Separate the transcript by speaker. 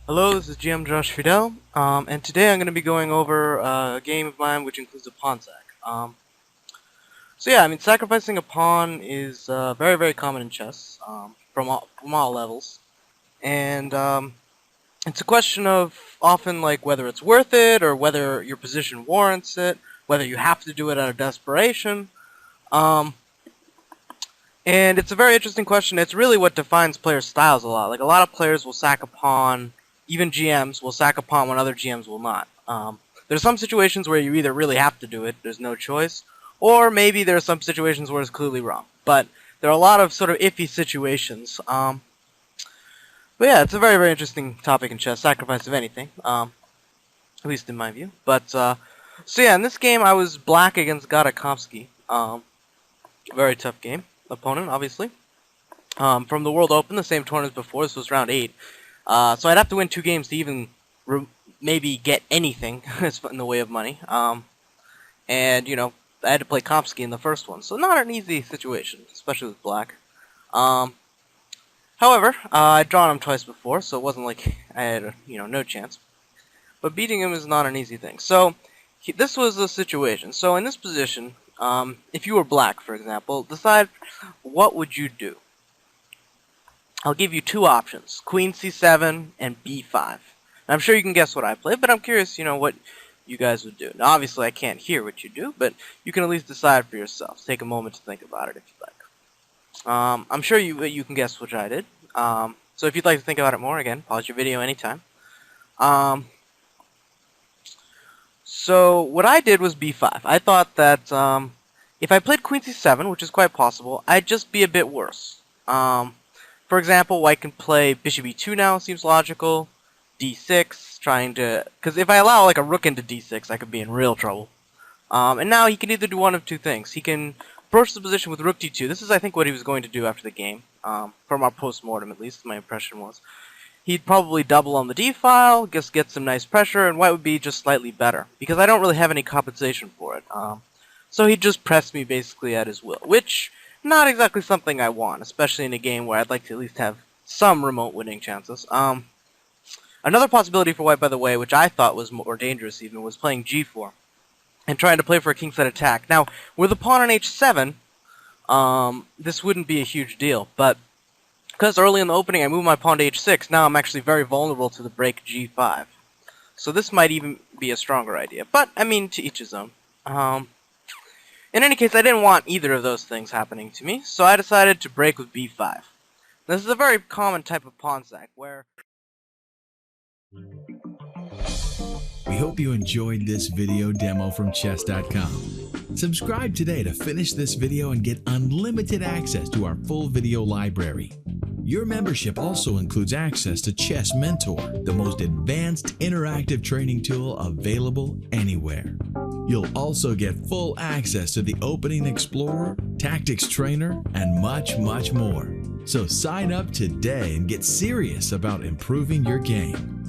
Speaker 1: Hello, this is GM Josh Friedel, and today I'm going to be going over a game of mine which includes a pawn sack. So yeah, I mean, sacrificing a pawn is very, very common in chess, from all levels, and it's a question of often like whether it's worth it or whether your position warrants it, whether you have to do it out of desperation. And it's a very interesting question. It's really what defines players' styles a lot. Like, a lot of players will sack a pawn. Even GMs will sack a pawn when other GMs will not. There's some situations where you either really have to do it, there's no choice, or maybe there are some situations where it's clearly wrong. But there are a lot of sort of iffy situations. But yeah, it's a very, very interesting topic in chess, sacrifice of anything, at least in my view. But, so yeah, in this game I was black against Gata Kamsky. Very tough game. Opponent, obviously. From the World Open, the same tournament as before, this was round 8. So I'd have to win 2 games to even maybe get anything in the way of money. And, you know, I had to play Kamsky in the first one, so not an easy situation, especially with black. However, I'd drawn him twice before, so it wasn't like I had, no chance. But beating him is not an easy thing. So this was the situation. So in this position, if you were black, for example, decide what would you do. I'll give you 2 options, Queen c7 and b5. And I'm sure you can guess what I played, but I'm curious, what you guys would do. Now, obviously, I can't hear what you do, but you can at least decide for yourself. Take a moment to think about it if you'd like. I'm sure you can guess what I did. So if you'd like to think about it more, again, pause your video anytime. So what I did was b5. I thought that if I played Queen c7, which is quite possible, I'd just be a bit worse. For example, white can play bishop e2 now, seems logical. d6, trying to... Because if I allow like a rook into d6, I could be in real trouble. And now he can either do one of 2 things. He can approach the position with rook d2. This is, I think, what he was going to do after the game. From our post-mortem, at least, my impression was. He'd probably double on the d-file, just get some nice pressure, and white would be just slightly better. Because I don't really have any compensation for it. So he'd just press me basically at his will, which... not exactly something I want, especially in a game where I'd like to at least have some remote winning chances. Another possibility for white, by the way, which I thought was more dangerous even, was playing g4 and trying to play for a kingside attack. Now, with a pawn on h7, this wouldn't be a huge deal, but because early in the opening I moved my pawn to h6, now I'm actually very vulnerable to the break g5. So this might even be a stronger idea, but, I mean, to each his own. In any case, I didn't want either of those things happening to me, so I decided to break with b5. This is a very common type of pawn sack, where...
Speaker 2: We hope you enjoyed this video demo from Chess.com. Subscribe today to finish this video and get unlimited access to our full video library. Your membership also includes access to Chess Mentor, the most advanced interactive training tool available anywhere. You'll also get full access to the Opening Explorer, Tactics Trainer, and much, much more. So sign up today and get serious about improving your game.